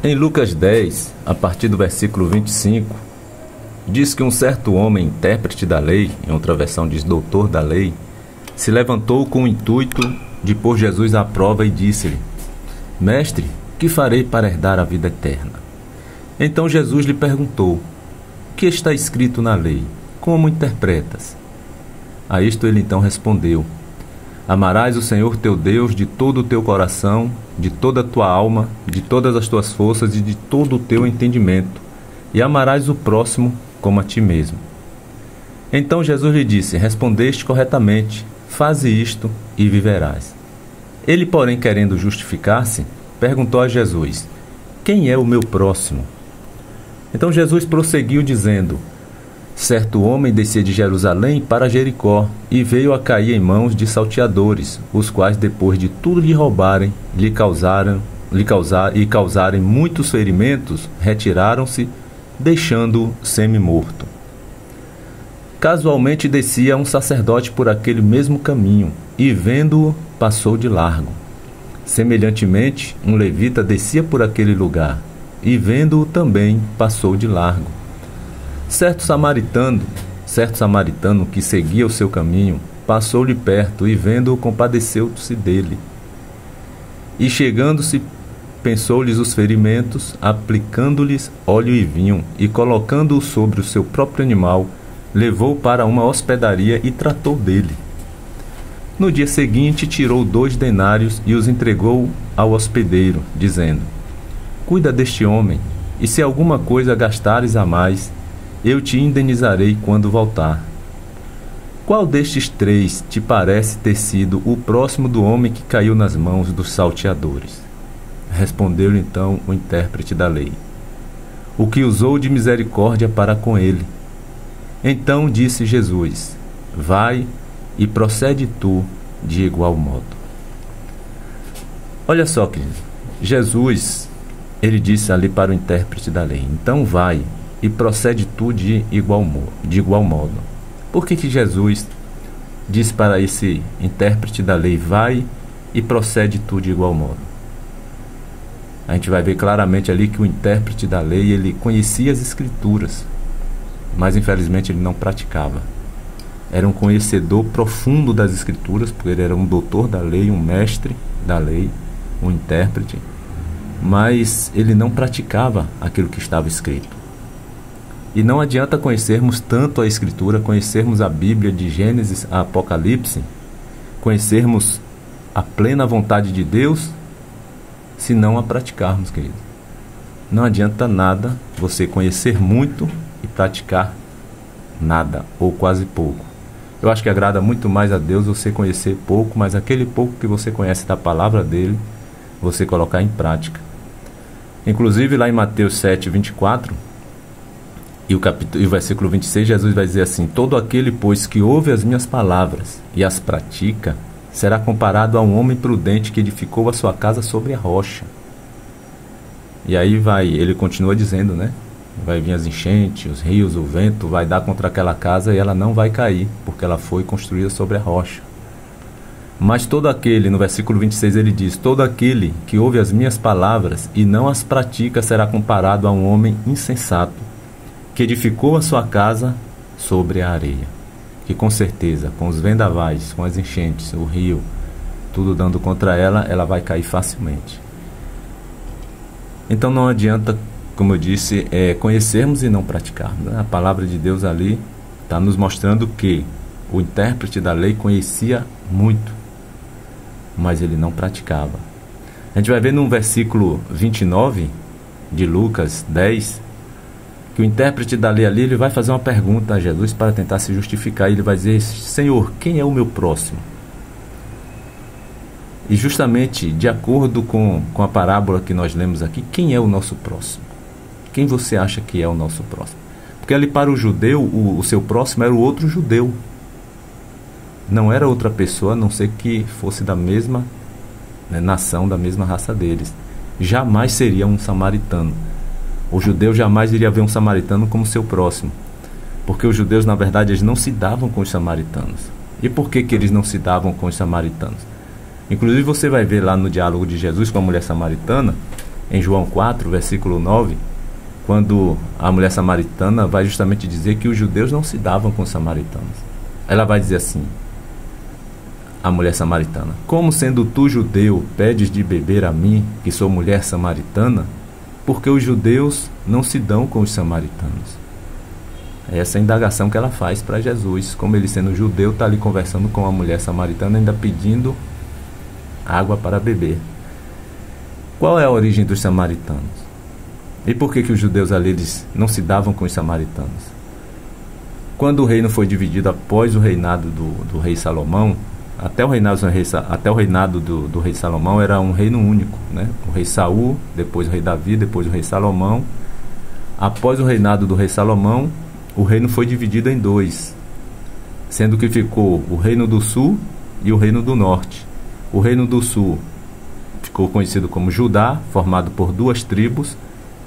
Em Lucas 10, a partir do versículo 25, diz que um certo homem, intérprete da lei, em outra versão diz doutor da lei, se levantou com o intuito de pôr Jesus à prova e disse-lhe: Mestre, que farei para herdar a vida eterna? Então Jesus lhe perguntou: O que está escrito na lei? Como interpretas? A isto ele então respondeu: Amarás o Senhor teu Deus de todo o teu coração, de toda a tua alma, de todas as tuas forças e de todo o teu entendimento, e amarás o próximo como a ti mesmo. Então Jesus lhe disse: Respondeste corretamente, faze isto e viverás. Ele, porém, querendo justificar-se, perguntou a Jesus: Quem é o meu próximo? Então Jesus prosseguiu dizendo: Certo homem descia de Jerusalém para Jericó e veio a cair em mãos de salteadores, os quais, depois de tudo lhe roubarem, lhe causarem muitos ferimentos, retiraram-se, deixando-o semi-morto. Casualmente descia um sacerdote por aquele mesmo caminho e, vendo-o, passou de largo. Semelhantemente, um levita descia por aquele lugar e, vendo-o também, passou de largo. Certo samaritano que seguia o seu caminho, passou-lhe perto e, vendo-o, compadeceu-se dele. E, chegando-se, pensou-lhes os ferimentos, aplicando-lhes óleo e vinho, e, colocando-o sobre o seu próprio animal, levou-o para uma hospedaria e tratou dele. No dia seguinte, tirou 2 denários e os entregou ao hospedeiro, dizendo: Cuida deste homem, e se alguma coisa gastares a mais, eu te indenizarei quando voltar. Qual destes 3 te parece ter sido o próximo do homem que caiu nas mãos dos salteadores? Respondeu-lhe então o intérprete da lei: O que usou de misericórdia para com ele. Então disse Jesus: Vai e procede tu de igual modo. Olha só, querido, Jesus, ele disse ali para o intérprete da lei: Então vai e procede tu de igual modo. Por que Jesus disse para esse intérprete da lei: Vai e procede tu de igual modo? A gente vai ver claramente ali que o intérprete da lei, ele conhecia as escrituras, mas infelizmente ele não praticava. Era um conhecedor profundo das escrituras, porque ele era um doutor da lei, um mestre da lei, um intérprete, mas ele não praticava aquilo que estava escrito. E não adianta conhecermos tanto a Escritura, conhecermos a Bíblia de Gênesis a Apocalipse, conhecermos a plena vontade de Deus, se não a praticarmos, querido. Não adianta nada você conhecer muito e praticar nada, ou quase pouco. Eu acho que agrada muito mais a Deus você conhecer pouco, mas aquele pouco que você conhece da palavra dele, você colocar em prática. Inclusive lá em Mateus 7, 24... E o versículo 26, Jesus vai dizer assim: Todo aquele, pois, que ouve as minhas palavras e as pratica, será comparado a um homem prudente que edificou a sua casa sobre a rocha. E aí ele continua dizendo, né? Vai vir as enchentes, os rios, o vento, vai dar contra aquela casa e ela não vai cair, porque ela foi construída sobre a rocha. Mas todo aquele, no versículo 26 ele diz: Todo aquele que ouve as minhas palavras e não as pratica será comparado a um homem insensato, que edificou a sua casa sobre a areia, que com certeza, com os vendavais, com as enchentes, o rio, tudo dando contra ela, ela vai cair facilmente. Então não adianta, como eu disse, conhecermos e não praticarmos, né? A palavra de Deus ali está nos mostrando que o intérprete da lei conhecia muito, mas ele não praticava. A gente vai ver no versículo 29 de Lucas 10, que o intérprete da lei ali, ele vai fazer uma pergunta a Jesus para tentar se justificar. Ele vai dizer: Senhor, quem é o meu próximo? E justamente de acordo com a parábola que nós lemos aqui, quem é o nosso próximo? Quem você acha que é o nosso próximo? Porque ali para o judeu, o seu próximo era o outro judeu. Não era outra pessoa, a não ser que fosse da mesma nação, da mesma raça deles. Jamais seria um samaritano. O judeu jamais iria ver um samaritano como seu próximo, porque os judeus, na verdade, eles não se davam com os samaritanos. E por que eles não se davam com os samaritanos? Inclusive você vai ver lá no diálogo de Jesus com a mulher samaritana, em João 4, versículo 9, quando a mulher samaritana vai justamente dizer que os judeus não se davam com os samaritanos. Ela vai dizer assim, a mulher samaritana: como sendo tu judeu, pedes de beber a mim, que sou mulher samaritana? Porque os judeus não se dão com os samaritanos. Essa é a indagação que ela faz para Jesus, como ele sendo judeu está ali conversando com a mulher samaritana, ainda pedindo água para beber. Qual é a origem dos samaritanos? E por que os judeus ali eles não se davam com os samaritanos? Quando o reino foi dividido após o reinado do rei Salomão, até o reinado do rei Salomão era um reino único, né? O rei Saul, depois o rei Davi, depois o rei Salomão. Após o reinado do rei Salomão, o reino foi dividido em dois, sendo que ficou o reino do sul e o reino do norte. O reino do sul ficou conhecido como Judá, formado por 2 tribos,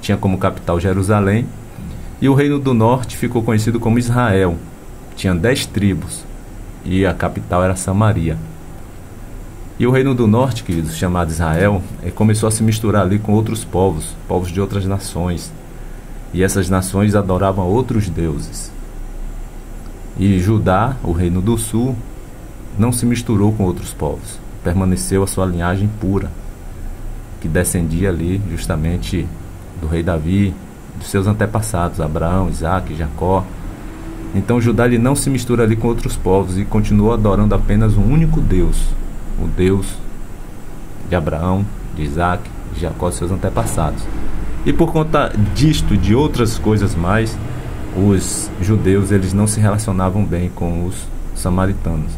tinha como capital Jerusalém. E o reino do norte ficou conhecido como Israel, tinha 10 tribos e a capital era Samaria. E o reino do norte, queridos, chamado Israel, começou a se misturar ali com outros povos de outras nações. E essas nações adoravam outros deuses. E Judá, o reino do sul, não se misturou com outros povos. Permaneceu a sua linhagem pura, que descendia ali justamente do rei Davi, dos seus antepassados, Abraão, Isaque, Jacó. Então Judá ele não se mistura ali com outros povos e continuou adorando apenas um único Deus, o Deus de Abraão, de Isaque, de Jacó, seus antepassados. E por conta disto e de outras coisas mais, os judeus eles não se relacionavam bem com os samaritanos.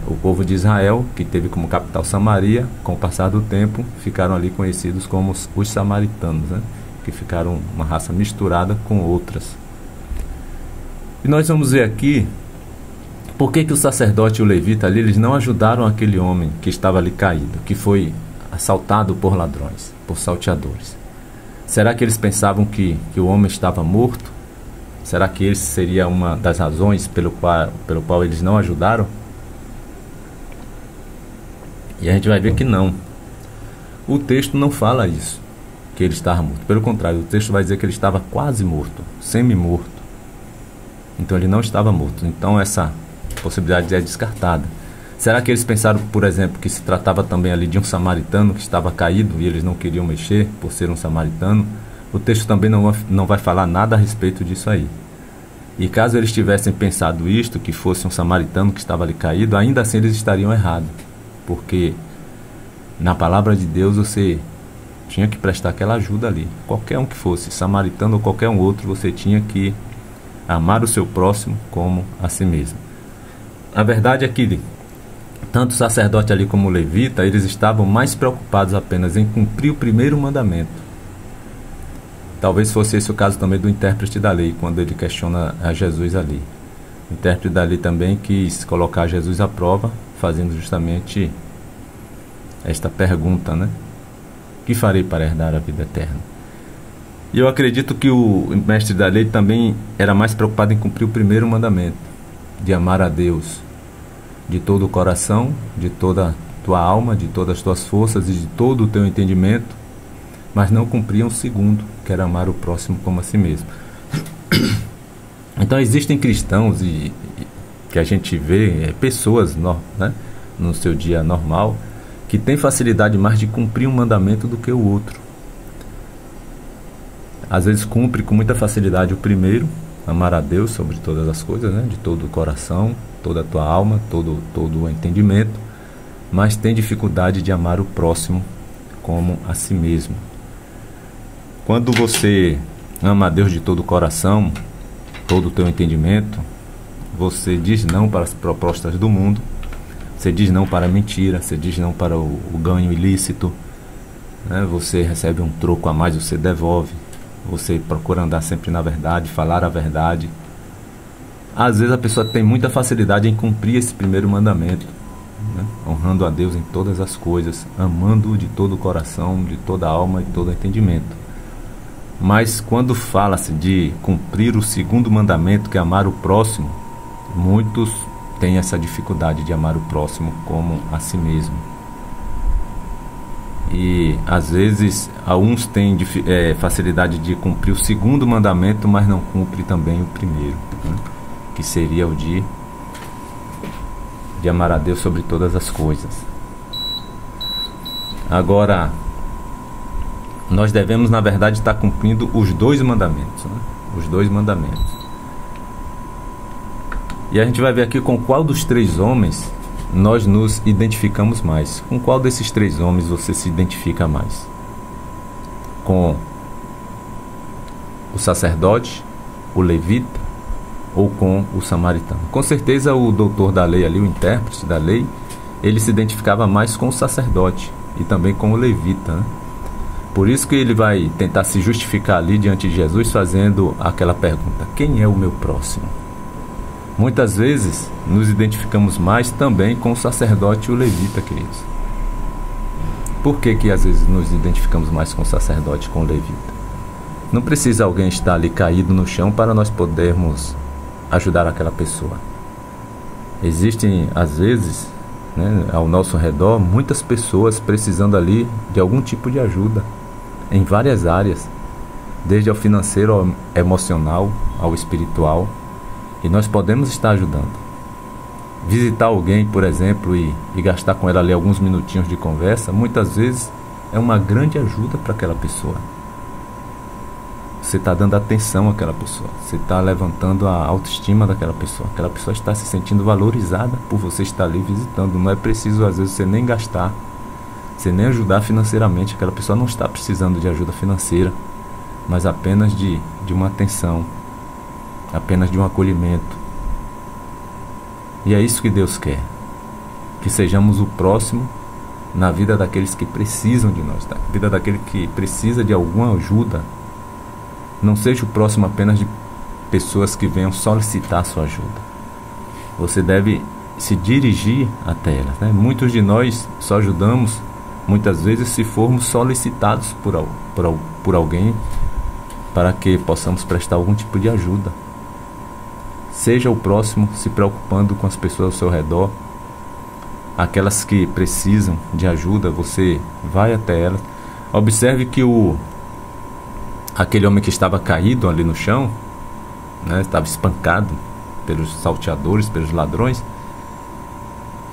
O povo de Israel, que teve como capital Samaria, com o passar do tempo, ficaram ali conhecidos como os samaritanos, né? Que ficaram uma raça misturada com outras. E nós vamos ver aqui por que o sacerdote e o levita ali, eles não ajudaram aquele homem que estava ali caído, que foi assaltado por ladrões, por salteadores. Será que eles pensavam que o homem estava morto? Será que esse seria uma das razões pelo qual eles não ajudaram? E a gente vai ver que não. O texto não fala isso, que ele estava morto. Pelo contrário, o texto vai dizer que ele estava quase morto, semi-morto. Então ele não estava morto. Então essa possibilidade é descartada. Será que eles pensaram, por exemplo, que se tratava também ali de um samaritano que estava caído e eles não queriam mexer por ser um samaritano? O texto também não vai falar nada a respeito disso aí. E caso eles tivessem pensado isto, que fosse um samaritano que estava ali caído, ainda assim eles estariam errados. Porque na palavra de Deus você tinha que prestar aquela ajuda ali. Qualquer um que fosse, samaritano ou qualquer um outro, você tinha que amar o seu próximo como a si mesmo. A verdade é que tanto o sacerdote ali como o levita, eles estavam mais preocupados apenas em cumprir o primeiro mandamento. Talvez fosse esse o caso também do intérprete da lei, quando ele questiona a Jesus ali. O intérprete da lei também quis colocar Jesus à prova, fazendo justamente esta pergunta, né? Que farei para herdar a vida eterna? E eu acredito que o mestre da lei também era mais preocupado em cumprir o primeiro mandamento, de amar a Deus de todo o coração, de toda a tua alma, de todas as tuas forças e de todo o teu entendimento, mas não cumpriam o segundo, que era amar o próximo como a si mesmo. Então existem cristãos que a gente vê, pessoas né, no seu dia normal, que têm facilidade mais de cumprir um mandamento do que o outro. Às vezes cumpre com muita facilidade o primeiro, amar a Deus sobre todas as coisas, né, de todo o coração, toda a tua alma, todo o entendimento, mas tem dificuldade de amar o próximo como a si mesmo. Quando você ama a Deus de todo o coração, todo o teu entendimento, você diz não para as propostas do mundo, você diz não para a mentira, você diz não para o ganho ilícito, né? Você recebe um troco a mais, você devolve, você procura andar sempre na verdade, falar a verdade. Às vezes a pessoa tem muita facilidade em cumprir esse primeiro mandamento, né? Honrando a Deus em todas as coisas, amando-o de todo o coração, de toda a alma e todo o entendimento. Mas quando fala-se de cumprir o segundo mandamento, que é amar o próximo, muitos têm essa dificuldade de amar o próximo como a si mesmo. E às vezes alguns têm facilidade de cumprir o segundo mandamento, mas não cumpre também o primeiro, né? Que seria o de amar a Deus sobre todas as coisas. Agora, nós devemos, na verdade, estar cumprindo os dois mandamentos, né? Os dois mandamentos. E a gente vai ver aqui com qual dos três homens nós nos identificamos mais. Com qual desses três homens você se identifica mais? Com o sacerdote, o levita ou com o samaritano? Com certeza o doutor da lei ali, o intérprete da lei, ele se identificava mais com o sacerdote e também com o levita, né? Por isso que ele vai tentar se justificar ali diante de Jesus fazendo aquela pergunta: quem é o meu próximo? Muitas vezes nos identificamos mais também com o sacerdote e o levita, queridos. Por que às vezes nos identificamos mais com o sacerdote e com o levita? Não precisa alguém estar ali caído no chão para nós podermos ajudar aquela pessoa. Existem, às vezes, né, ao nosso redor, muitas pessoas precisando ali de algum tipo de ajuda, em várias áreas, desde ao financeiro, ao emocional, ao espiritual, e nós podemos estar ajudando. Visitar alguém, por exemplo, e gastar com ela ali alguns minutinhos de conversa, muitas vezes é uma grande ajuda para aquela pessoa. Você está dando atenção àquela pessoa, você está levantando a autoestima daquela pessoa, aquela pessoa está se sentindo valorizada por você estar ali visitando. Não é preciso, às vezes, você nem gastar, você nem ajudar financeiramente. Aquela pessoa não está precisando de ajuda financeira, mas apenas de uma atenção, apenas de um acolhimento. E é isso que Deus quer, que sejamos o próximo na vida daqueles que precisam de nós, na vida daquele que precisa de alguma ajuda. Não seja o próximo apenas de pessoas que venham solicitar sua ajuda. Você deve se dirigir até elas, né? Muitos de nós só ajudamos, muitas vezes, se formos solicitados por alguém para que possamos prestar algum tipo de ajuda. Seja o próximo se preocupando com as pessoas ao seu redor. Aquelas que precisam de ajuda, você vai até elas. Observe que aquele homem que estava caído ali no chão, né, estava espancado pelos salteadores, pelos ladrões,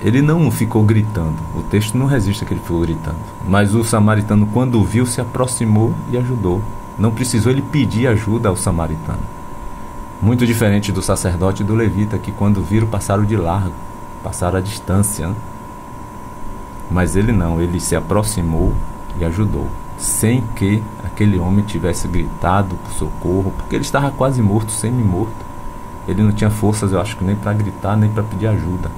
ele não ficou gritando. O texto não registra que ele ficou gritando. Mas o samaritano, quando o viu, se aproximou e ajudou. Não precisou ele pedir ajuda ao samaritano. Muito diferente do sacerdote e do levita, que quando viram passaram de largo, passaram a distância, né? Mas ele não, ele se aproximou e ajudou, sem que aquele homem tivesse gritado por socorro, porque ele estava quase morto, semi-morto. Ele não tinha forças, eu acho que nem para gritar, nem para pedir ajuda.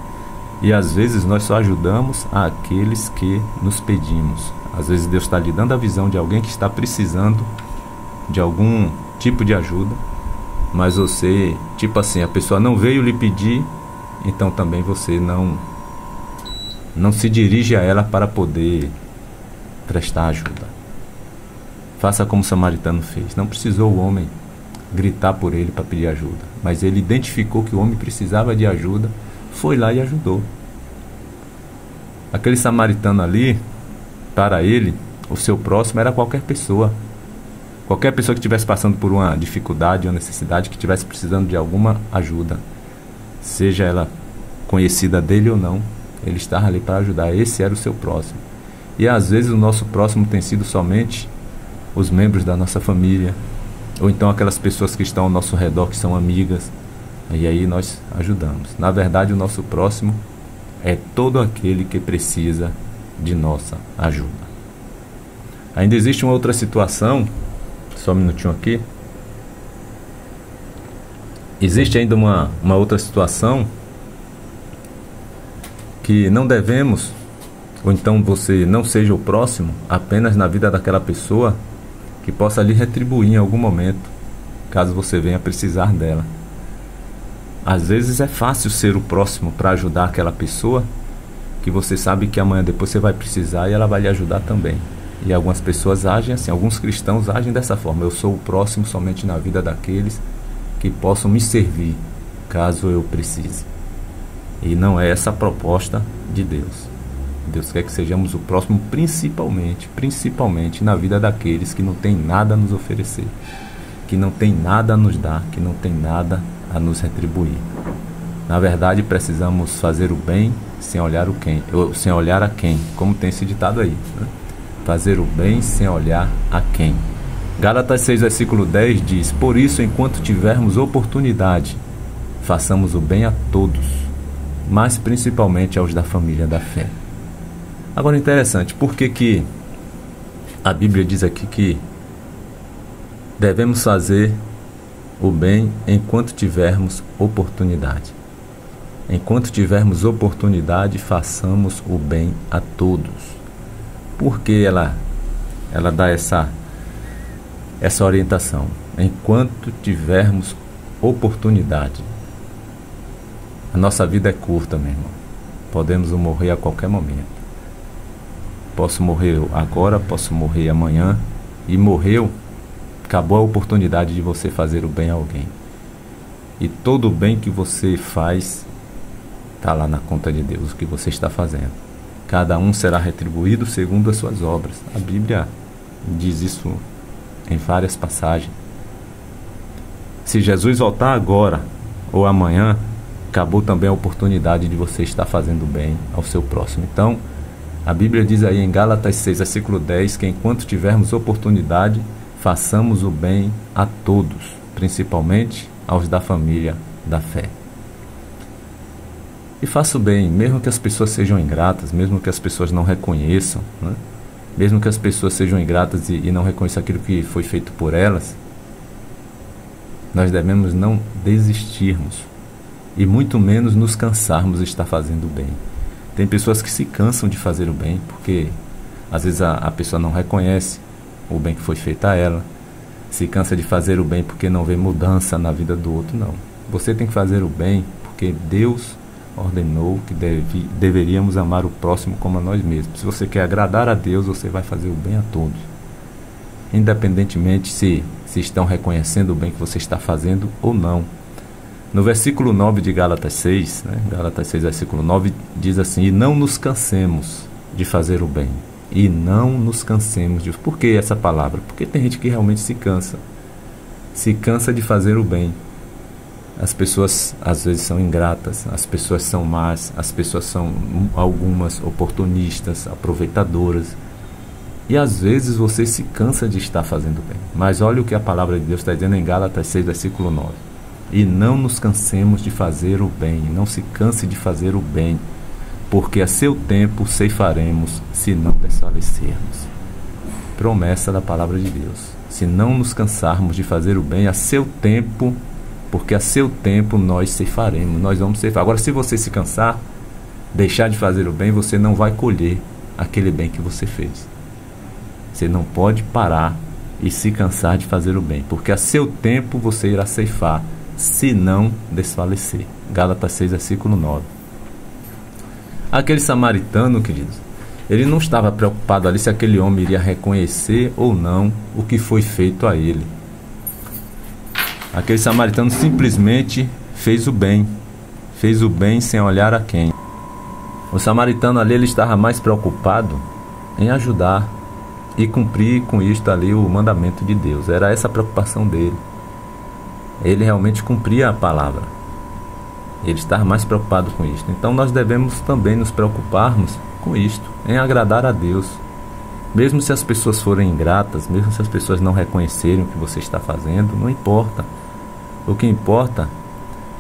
E às vezes nós só ajudamos aqueles que nos pedimos. Às vezes Deus está lhe dando a visão de alguém que está precisando de algum tipo de ajuda, mas você, tipo assim, a pessoa não veio lhe pedir, então também você não se dirige a ela para poder prestar ajuda. Faça como o samaritano fez. Não precisou o homem gritar por ele para pedir ajuda, mas ele identificou que o homem precisava de ajuda, foi lá e ajudou. Aquele samaritano ali, para ele, o seu próximo era qualquer pessoa. Qualquer pessoa que estivesse passando por uma dificuldade, uma necessidade, que estivesse precisando de alguma ajuda, seja ela conhecida dele ou não, ele estava ali para ajudar. Esse era o seu próximo. E às vezes o nosso próximo tem sido somente os membros da nossa família, ou então aquelas pessoas que estão ao nosso redor, que são amigas, e aí nós ajudamos. Na verdade, o nosso próximo é todo aquele que precisa de nossa ajuda. Ainda existe uma outra situação, só um minutinho aqui. Existe ainda uma outra situação que não devemos, ou então você não seja o próximo apenas na vida daquela pessoa que possa lhe retribuir em algum momento, caso você venha precisar dela. Às vezes é fácil ser o próximo para ajudar aquela pessoa que você sabe que amanhã depois você vai precisar e ela vai lhe ajudar também. E algumas pessoas agem assim, alguns cristãos agem dessa forma: eu sou o próximo somente na vida daqueles que possam me servir caso eu precise. E não é essa a proposta de Deus. Deus quer que sejamos o próximo, principalmente na vida daqueles que não têm nada a nos oferecer, que não tem nada a nos dar, que não tem nada a nos retribuir. Na verdade, precisamos fazer o bem sem olhar a quem, como tem esse ditado aí, né? Fazer o bem sem olhar a quem. Gálatas 6, versículo 10 diz: por isso, enquanto tivermos oportunidade, façamos o bem a todos, mas principalmente aos da família da fé. Agora, interessante, por que a Bíblia diz aqui que devemos fazer o bem enquanto tivermos oportunidade? Enquanto tivermos oportunidade, façamos o bem a todos. Por que ela dá essa orientação? Enquanto tivermos oportunidade. A nossa vida é curta, meu irmão. Podemos morrer a qualquer momento. Posso morrer agora, posso morrer amanhã. E morreu, acabou a oportunidade de você fazer o bem a alguém. E todo o bem que você faz está lá na conta de Deus, o que você está fazendo. Cada um será retribuído segundo as suas obras. A Bíblia diz isso em várias passagens. Se Jesus voltar agora ou amanhã, acabou também a oportunidade de você estar fazendo bem ao seu próximo. Então, a Bíblia diz aí em Gálatas 6, versículo 10, que enquanto tivermos oportunidade, façamos o bem a todos, principalmente aos da família da fé. E faça o bem, mesmo que as pessoas sejam ingratas, mesmo que as pessoas não reconheçam, né? Mesmo que as pessoas sejam ingratas e não reconheçam aquilo que foi feito por elas, nós devemos não desistirmos e muito menos nos cansarmos de estar fazendo o bem. Tem pessoas que se cansam de fazer o bem porque às vezes a pessoa não reconhece o bem que foi feito a ela, se cansa de fazer o bem porque não vê mudança na vida do outro. Não, você tem que fazer o bem porque Deus ordenou que deveríamos amar o próximo como a nós mesmos. Se você quer agradar a Deus, você vai fazer o bem a todos, independentemente se estão reconhecendo o bem que você está fazendo ou não. No versículo 9 de Gálatas 6, Gálatas 6, versículo 9, diz assim: e não nos cansemos de fazer o bem. E não nos cansemos de... Por que essa palavra? Porque tem gente que realmente se cansa de fazer o bem. As pessoas às vezes são ingratas, as pessoas são más, as pessoas são algumas oportunistas, aproveitadoras. E às vezes você se cansa de estar fazendo bem. Mas olha o que a palavra de Deus está dizendo em Gálatas 6, versículo 9. E não nos cansemos de fazer o bem, não se canse de fazer o bem, porque a seu tempo ceifaremos, se não desfalecermos. Promessa da palavra de Deus. Se não nos cansarmos de fazer o bem, a seu tempo, porque a seu tempo nós ceifaremos, nós vamos ceifar. Agora, se você se cansar, deixar de fazer o bem, você não vai colher aquele bem que você fez. Você não pode parar e se cansar de fazer o bem, porque a seu tempo você irá ceifar, se não desfalecer. Gálatas 6, versículo 9. Aquele samaritano, queridos, ele não estava preocupado ali se aquele homem iria reconhecer ou não o que foi feito a ele. Aquele samaritano simplesmente fez o bem sem olhar a quem. O samaritano ali, ele estava mais preocupado em ajudar e cumprir com isto ali o mandamento de Deus. Era essa a preocupação dele. Ele realmente cumpria a palavra. Ele estava mais preocupado com isto. Então nós devemos também nos preocuparmos com isto, em agradar a Deus. Mesmo se as pessoas forem ingratas, mesmo se as pessoas não reconhecerem o que você está fazendo, não importa. O que importa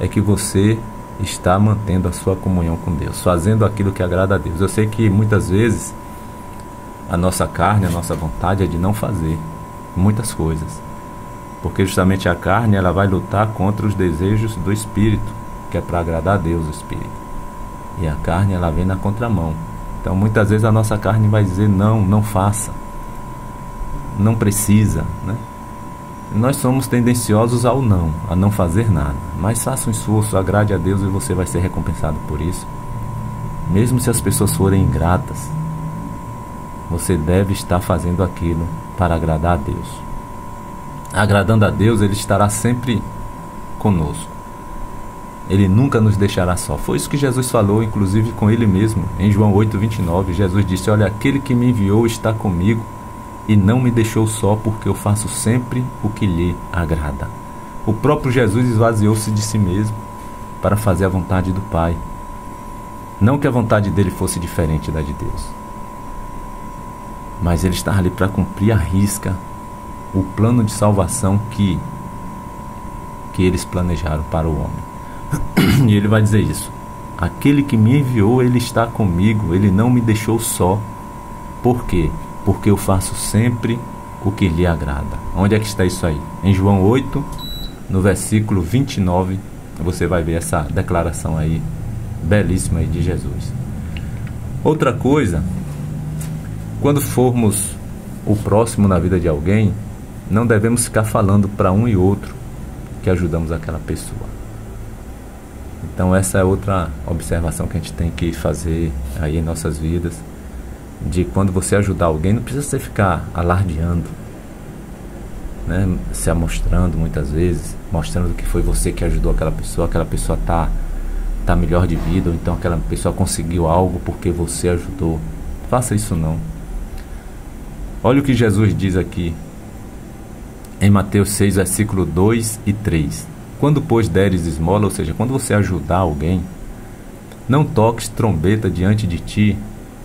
é que você está mantendo a sua comunhão com Deus, fazendo aquilo que agrada a Deus. Eu sei que muitas vezes a nossa carne, a nossa vontade é de não fazer muitas coisas, porque justamente a carne, ela vai lutar contra os desejos do Espírito, que é para agradar a Deus, o Espírito. E a carne, ela vem na contramão. Então muitas vezes a nossa carne vai dizer não, não faça, não precisa, né? Nós somos tendenciosos ao não, a não fazer nada. Mas faça um esforço, agrade a Deus e você vai ser recompensado por isso. Mesmo se as pessoas forem ingratas, você deve estar fazendo aquilo para agradar a Deus. Agradando a Deus, Ele estará sempre conosco. Ele nunca nos deixará só. Foi isso que Jesus falou, inclusive com Ele mesmo. Em João 8:29, Jesus disse: olha, aquele que me enviou está comigo e não me deixou só, porque eu faço sempre o que lhe agrada. O próprio Jesus esvaziou-se de si mesmo para fazer a vontade do Pai. Não que a vontade dele fosse diferente da de Deus, mas ele estava ali para cumprir à risca o plano de salvação que eles planejaram para o homem. E ele vai dizer isso: aquele que me enviou, ele está comigo, ele não me deixou só. Por quê? Porque eu faço sempre o que lhe agrada. Onde é que está isso aí? Em João 8, no versículo 29, você vai ver essa declaração aí, belíssima aí de Jesus. Outra coisa, quando formos o próximo na vida de alguém, não devemos ficar falando para um e outro que ajudamos aquela pessoa. Então essa é outra observação que a gente tem que fazer aí em nossas vidas, de quando você ajudar alguém, não precisa você ficar alardeando, né? Se amostrando muitas vezes, mostrando que foi você que ajudou aquela pessoa tá melhor de vida, ou então aquela pessoa conseguiu algo porque você ajudou. Faça isso não. Olha o que Jesus diz aqui em Mateus 6, versículo 2 e 3. Quando, pois, deres esmola, ou seja, quando você ajudar alguém, não toques trombeta diante de ti,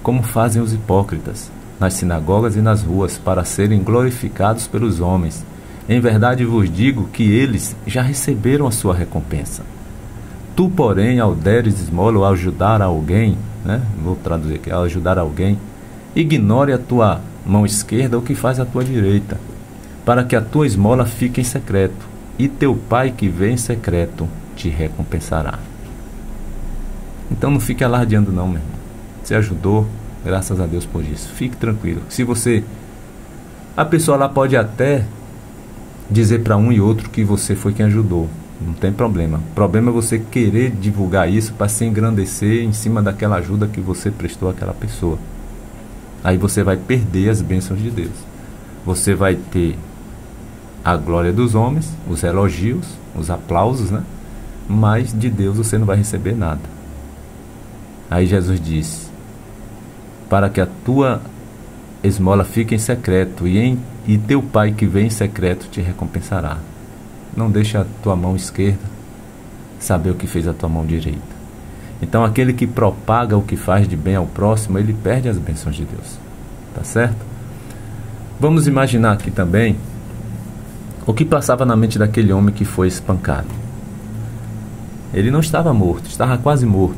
como fazem os hipócritas, nas sinagogas e nas ruas, para serem glorificados pelos homens. Em verdade vos digo que eles já receberam a sua recompensa. Tu, porém, ao deres esmola ou ao ajudar alguém, né? Vou traduzir aqui: ao ajudar alguém, ignore a tua mão esquerda o que faz a tua direita, para que a tua esmola fique em secreto, e teu Pai que vê em secreto te recompensará. Então não fique alardeando não, meu irmão. Você ajudou, graças a Deus por isso. Fique tranquilo. A pessoa lá pode até dizer para um e outro que você foi quem ajudou. Não tem problema. O problema é você querer divulgar isso para se engrandecer em cima daquela ajuda que você prestou àquela pessoa. Aí você vai perder as bênçãos de Deus. Você vai ter a glória dos homens, os elogios, os aplausos, né? Mas de Deus você não vai receber nada. Aí Jesus diz: para que a tua esmola fique em secreto, e teu Pai que vem em secreto te recompensará. Não deixa a tua mão esquerda saber o que fez a tua mão direita. Então aquele que propaga o que faz de bem ao próximo, ele perde as bênçãos de Deus. Tá certo? Vamos imaginar aqui também o que passava na mente daquele homem que foi espancado. Ele não estava morto, estava quase morto.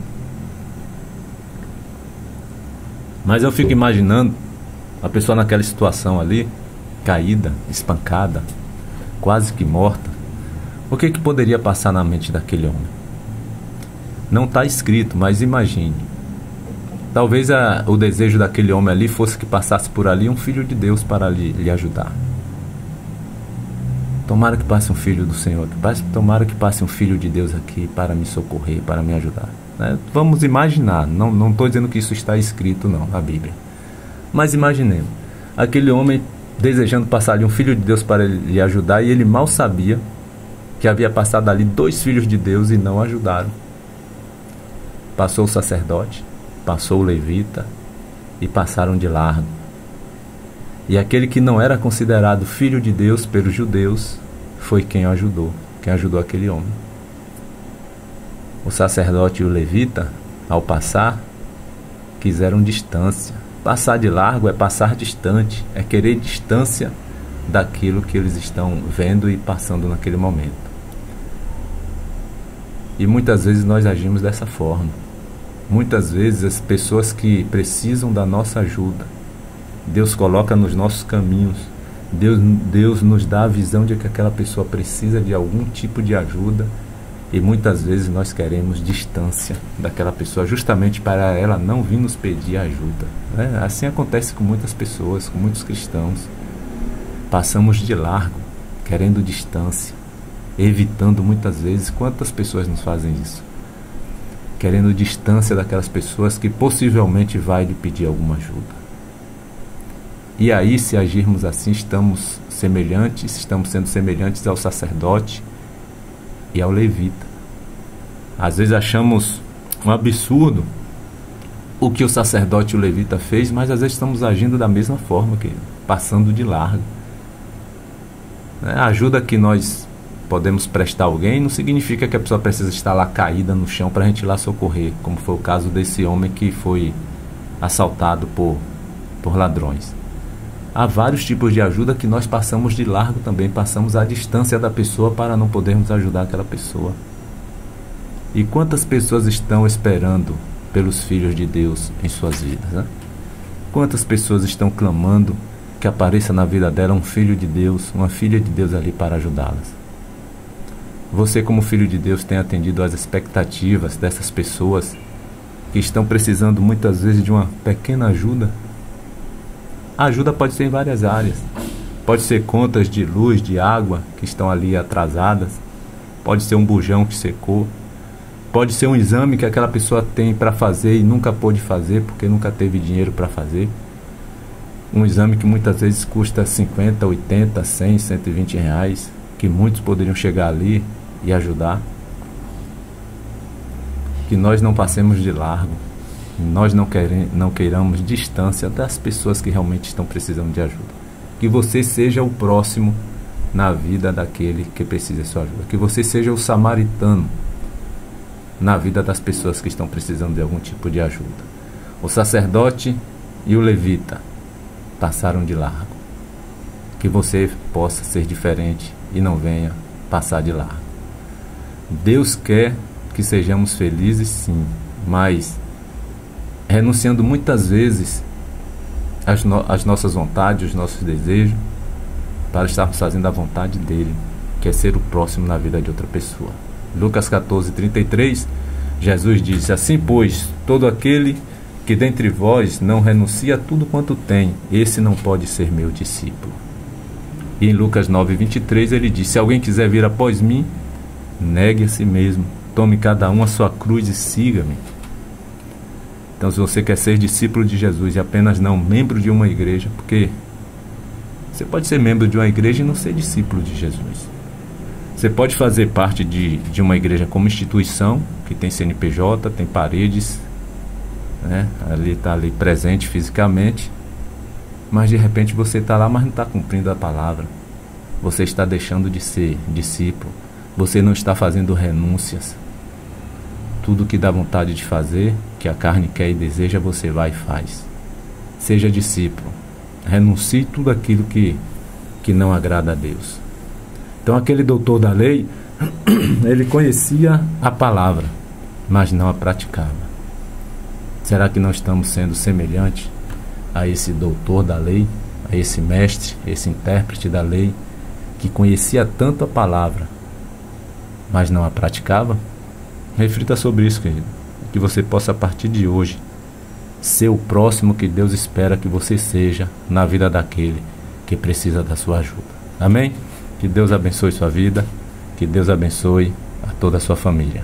Mas eu fico imaginando a pessoa naquela situação ali, caída, espancada, quase que morta. O que poderia passar na mente daquele homem? Não está escrito, mas imagine. Talvez o desejo daquele homem ali fosse que passasse por ali um filho de Deus para lhe ajudar. Tomara que passe um filho do Senhor, tomara que passe um filho de Deus aqui para me socorrer, para me ajudar. Vamos imaginar, não estou dizendo que isso está escrito não, na Bíblia. Mas imaginemos, aquele homem desejando passar ali um filho de Deus para lhe ajudar, e ele mal sabia que havia passado ali 2 filhos de Deus e não ajudaram. Passou o sacerdote, passou o levita e passaram de largo. E aquele que não era considerado filho de Deus pelos judeus foi quem o ajudou, quem ajudou aquele homem. O sacerdote e o levita, ao passar, quiseram distância. Passar de largo é passar distante, é querer distância daquilo que eles estão vendo e passando naquele momento. E muitas vezes nós agimos dessa forma. Muitas vezes as pessoas que precisam da nossa ajuda, Deus coloca nos nossos caminhos, Deus nos dá a visão de que aquela pessoa precisa de algum tipo de ajuda, e muitas vezes nós queremos distância daquela pessoa justamente para ela não vir nos pedir ajuda, né? Assim acontece com muitas pessoas, com muitos cristãos. Passamos de largo, querendo distância, evitando muitas vezes. Quantas pessoas nos fazem isso? Querendo distância daquelas pessoas que possivelmente vai lhe pedir alguma ajuda. E aí, se agirmos assim, estamos sendo semelhantes ao sacerdote e ao levita. Às vezes achamos um absurdo o que o sacerdote e o levita fez, mas às vezes estamos agindo da mesma forma, querido, passando de largo. A ajuda que nós podemos prestar a alguém não significa que a pessoa precisa estar lá caída no chão para a gente ir lá socorrer, como foi o caso desse homem que foi assaltado por ladrões. Há vários tipos de ajuda que nós passamos de largo também, passamos à distância da pessoa para não podermos ajudar aquela pessoa. E quantas pessoas estão esperando pelos filhos de Deus em suas vidas, né? Quantas pessoas estão clamando que apareça na vida dela um filho de Deus, uma filha de Deus ali para ajudá-las? Você, como filho de Deus, tem atendido às expectativas dessas pessoas que estão precisando muitas vezes de uma pequena ajuda? A ajuda pode ser em várias áreas. Pode ser contas de luz, de água que estão ali atrasadas. Pode ser um bujão que secou. Pode ser um exame que aquela pessoa tem para fazer e nunca pôde fazer porque nunca teve dinheiro para fazer. Um exame que muitas vezes custa 50, 80, 100, 120 reais, que muitos poderiam chegar ali e ajudar. Que nós não passemos de largo, nós não queiramos distância das pessoas que realmente estão precisando de ajuda. Que você seja o próximo na vida daquele que precisa de sua ajuda. Que você seja o samaritano na vida das pessoas que estão precisando de algum tipo de ajuda. O sacerdote e o levita passaram de largo. Que você possa ser diferente e não venha passar de largo. Deus quer que sejamos felizes, sim, mas renunciando muitas vezes às nossas vontades, os nossos desejos, para estarmos fazendo a vontade dele, que é ser o próximo na vida de outra pessoa. Lucas 14:33, Jesus disse: assim, pois, todo aquele que dentre vós não renuncia a tudo quanto tem, esse não pode ser meu discípulo. E em Lucas 9:23 ele disse: se alguém quiser vir após mim, negue a si mesmo, tome cada um a sua cruz e siga-me. Então, se você quer ser discípulo de Jesus e apenas não membro de uma igreja, porque você pode ser membro de uma igreja e não ser discípulo de Jesus. Você pode fazer parte de uma igreja como instituição, que tem CNPJ, tem paredes, né? Ali está ali presente fisicamente, mas de repente você está lá, mas não está cumprindo a palavra. Você está deixando de ser discípulo. Você não está fazendo renúncias. Tudo que dá vontade de fazer, que a carne quer e deseja, você vai e faz. Seja discípulo. Renuncie tudo aquilo que não agrada a Deus. Então aquele doutor da lei, ele conhecia a palavra, mas não a praticava. Será que não estamos sendo semelhantes a esse doutor da lei, a esse mestre, esse intérprete da lei, que conhecia tanto a palavra, mas não a praticava? Reflita sobre isso, querido. Que você possa, a partir de hoje, ser o próximo que Deus espera que você seja na vida daquele que precisa da sua ajuda. Amém? Que Deus abençoe sua vida. Que Deus abençoe a toda a sua família.